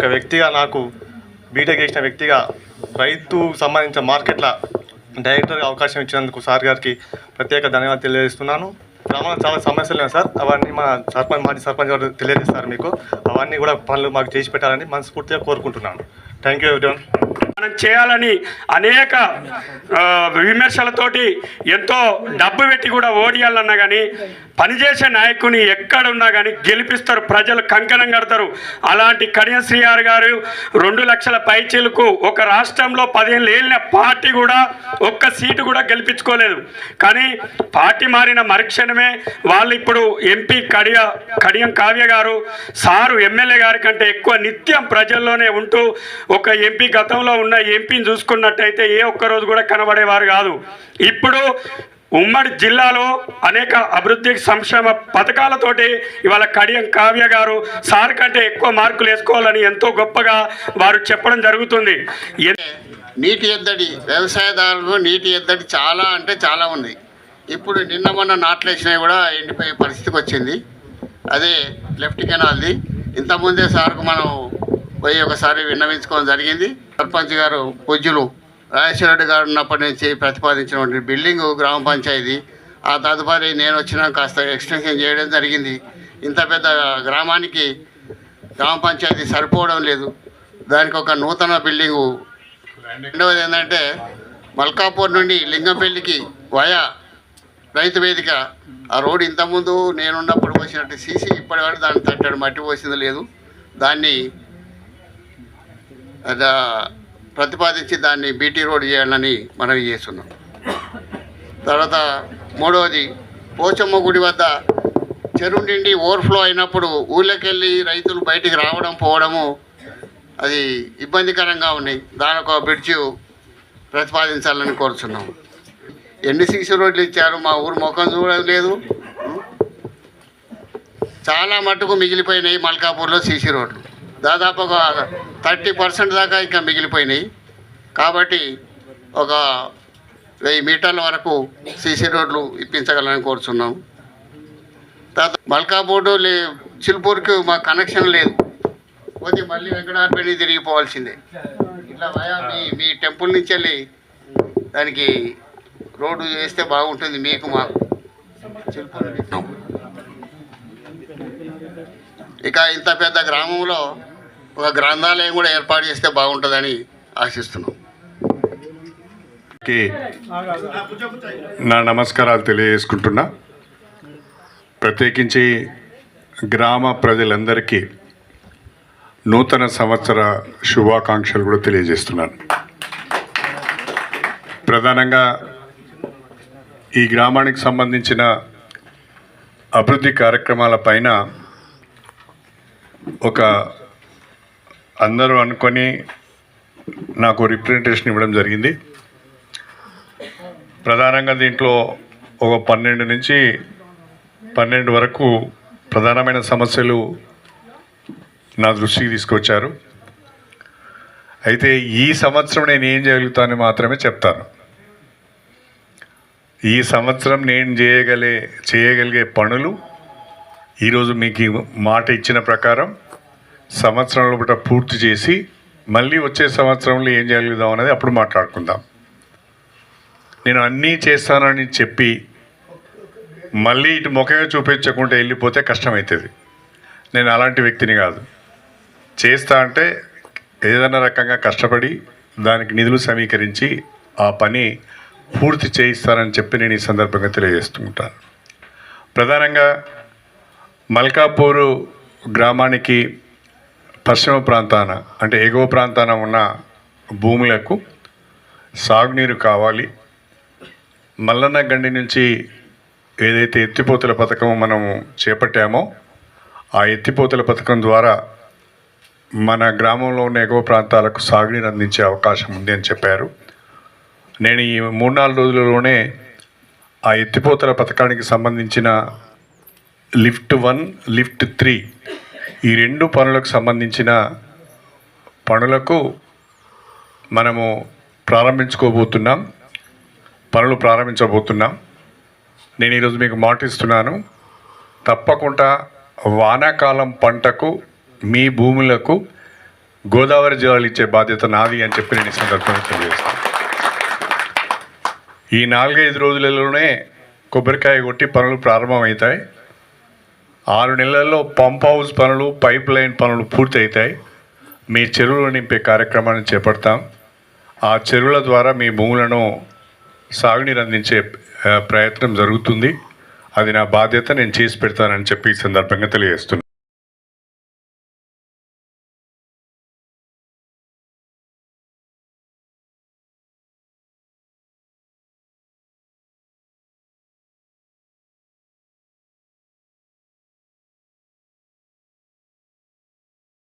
ఒక వ్యక్తిగా నాకు బీటెక్ చేసిన వ్యక్తిగా రైతు సంబంధించిన మార్కెట్ల డైరెక్టర్గా అవకాశం ఇచ్చినందుకు సార్ గారికి ప్రత్యేక ధన్యవాదాలు తెలియజేస్తున్నాను. గ్రామంలో చాలా సమస్యలు ఉన్నాయి సార్, అవన్నీ మా మాజీ సర్పంచ్ గారు తెలియజేస్తారు మీకు. అవన్నీ కూడా పనులు మాకు చేసి పెట్టాలని మనస్ఫూర్తిగా కోరుకుంటున్నాను. Thank you everyone. మనం చేయాలని అనేక విమర్శలతోటి ఎంతో డబ్బు పెట్టి కూడా ఓడియాలన్నా కానీ పనిచేసే నాయకుని ఎక్కడున్నా కానీ గెలిపిస్తారు, ప్రజలు కంకణం కడతారు. అలాంటి కడియం శ్రీఆర్ గారు 2 లక్షల పైచీలకు ఒక రాష్ట్రంలో 15 ఏళ్ళ పార్టీ కూడా ఒక్క సీటు కూడా గెలిపించుకోలేదు. కానీ పార్టీ మారిన మరుక్షణమే వాళ్ళు ఇప్పుడు ఎంపీ కడియం కావ్య గారు సారు ఎమ్మెల్యే గారి కంటే ఎక్కువ నిత్యం ప్రజల్లోనే ఉంటూ ఒక ఎంపీ గతంలో ఉన్న ఎంపీని చూసుకున్నట్టయితే ఏ ఒక్కరోజు కూడా కనబడేవారు కాదు. ఇప్పుడు ఉమ్మడి జిల్లాలో అనేక అభివృద్ధి సంక్షేమ పథకాలతోటి ఇవాళ కడియం కావ్య గారు సార్ కంటే ఎక్కువ మార్కులు వేసుకోవాలని ఎంతో గొప్పగా వారు చెప్పడం జరుగుతుంది. నీటి ఎద్దడి, వ్యవసాయదారులు నీటి ఎద్దడి చాలా అంటే చాలా ఉంది. ఇప్పుడు నిన్న మొన్న నాట్లేసినవి కూడా ఎండిపోయే పరిస్థితికి వచ్చింది. అదే లెఫ్ట్ కెనాల్ది. ఇంతకుముందే సార్కు మనం పోయి ఒకసారి విన్నవించుకోవడం జరిగింది. సర్పంచ్ గారు పూజ్యులు రాజేశ్వరరెడ్డి గారు ఉన్నప్పటి నుంచి ప్రతిపాదించినటువంటి బిల్డింగు గ్రామ పంచాయతీ, ఆ తదుపరి నేను వచ్చినా కాస్త ఎక్స్టెన్షన్ చేయడం జరిగింది. ఇంత పెద్ద గ్రామానికి గ్రామ పంచాయతీ సరిపోవడం లేదు, దానికి ఒక నూతన బిల్డింగు. రెండవది ఏంటంటే మల్కాపూర్ నుండి లింగంపల్లికి వయా రైతు వేదిక, ఆ రోడ్డు ఇంతకుముందు నేనున్నప్పుడు పోసినట్టు సీసీ ఇప్పటి వరకు దాన్ని తట్టాడు, మట్టి పోసింది లేదు. దాన్ని ప్రతిపాదించి దాన్ని బీటీ రోడ్ చేయాలని మనవి చేస్తున్నాం. తర్వాత మూడవది పోచమ్మ గుడి వద్ద చెరువు నిండి ఓవర్ఫ్లో అయినప్పుడు ఊళ్ళకెళ్ళి రైతులు బయటికి రావడం పోవడము అది ఇబ్బందికరంగా ఉన్నాయి. దానికి ఒక బ్రిడ్జి ప్రతిపాదించాలని కోరుతున్నాం. ఎన్ని సీసీ రోడ్లు ఇచ్చారు, మా ఊరు ముఖం చూడడం లేదు. చాలా మట్టుకు మిగిలిపోయినాయి. మల్కాపూర్లో సీసీ రోడ్లు దాదాపు ఒక 30% దాకా ఇంకా మిగిలిపోయినాయి. కాబట్టి ఒక 1000 మీటర్ల వరకు సీసీ రోడ్లు ఇప్పించగలని కోరుచున్నాం. తర్వాత మల్కాపూర్ చిలుపూర్కి మా కనెక్షన్ లేదు, పోతే మళ్ళీ వెంకటార్పేట తిరిగిపోవాల్సిందే. ఇట్లా మీ టెంపుల్ నుంచి వెళ్ళి దానికి రోడ్డు చేస్తే బాగుంటుంది మీకు మాకు. చిలుపూర్ ఇక ఇంత పెద్ద గ్రామంలో ఒక గ్రంథాలయం కూడా ఏర్పాటు చేస్తే బాగుంటుందని ఆశిస్తున్నాం. నా నమస్కారాలు తెలియజేసుకుంటున్నా. ప్రత్యేకించి గ్రామ ప్రజలందరికీ నూతన సంవత్సర శుభాకాంక్షలు కూడా తెలియజేస్తున్నాను. ప్రధానంగా ఈ గ్రామానికి సంబంధించిన అభివృద్ధి కార్యక్రమాల పైన ఒక అందరూ అనుకొని నాకు రిప్రజెంటేషన్ ఇవ్వడం జరిగింది. ప్రధానంగా దీంట్లో ఒక 12 నుంచి 12 వరకు ప్రధానమైన సమస్యలు నా దృష్టికి తీసుకొచ్చారు. అయితే ఈ సంవత్సరం నేను ఏం చేయగలుగుతానని మాత్రమే చెప్తాను. ఈ సంవత్సరం నేను చేయగలిగే పనులు ఈరోజు మీకు మాట ఇచ్చిన ప్రకారం సంవత్సరంలో పూట పూర్తి చేసి మళ్ళీ వచ్చే సంవత్సరంలో ఏం చేయగలుగుదాం అనేది అప్పుడు మాట్లాడుకుందాం. నేను అన్నీ చేస్తానని చెప్పి మళ్ళీ ఇటు ముఖమే చూపించకుండా వెళ్ళిపోతే కష్టమవుతుంది. నేను అలాంటి వ్యక్తిని కాదు. చేస్తా అంటే ఏదైనా రకంగా కష్టపడి దానికి నిధులు సమీకరించి ఆ పని పూర్తి చేయిస్తానని చెప్పి నేను ఈ సందర్భంగా తెలియజేస్తుంటాను. ప్రధానంగా మల్కాపూరు గ్రామానికి పశ్చిమ ప్రాంతాన అంటే ఎగువ ప్రాంతాన ఉన్న భూములకు సాగునీరు కావాలి. మల్లన్న గండి నుంచి ఏదైతే ఎత్తిపోతల పథకం మనం చేపట్టామో ఆ ఎత్తిపోతల పథకం ద్వారా మన గ్రామంలో ఉన్న ఎగువ ప్రాంతాలకు సాగునీరు అందించే అవకాశం ఉంది అని చెప్పారు. నేను ఈ 3-4 రోజులలోనే ఆ ఎత్తిపోతల పథకానికి సంబంధించిన లిఫ్ట్ 1, లిఫ్ట్ 3 ఈ 2 పనులకు సంబంధించిన పనులకు మనము పనులు ప్రారంభించబోతున్నాం. నేను ఈరోజు మీకు మాటిస్తున్నాను, తప్పకుండా వానాకాలం పంటకు మీ భూములకు గోదావరి జలాలు ఇచ్చే బాధ్యత నాది అని చెప్పి నేను ఈ సందర్భంగా తెలియజేస్తాను. ఈ 4-5 రోజులలోనే కొబ్బరికాయ కొట్టి పనులు ప్రారంభమవుతాయి. 6 నెలల్లో పంప్ హౌస్ పనులు, పైప్ లైన్ పనులు పూర్తి అవుతాయి. మీ చెరువులు నింపే కార్యక్రమాన్ని చేపడతాం. ఆ చెరువుల ద్వారా మీ భూములను సాగునీరు అందించే ప్రయత్నం జరుగుతుంది. అది నా బాధ్యత, నేను చేసి పెడతానని చెప్పి ఈ సందర్భంగా తెలియజేస్తున్నాను.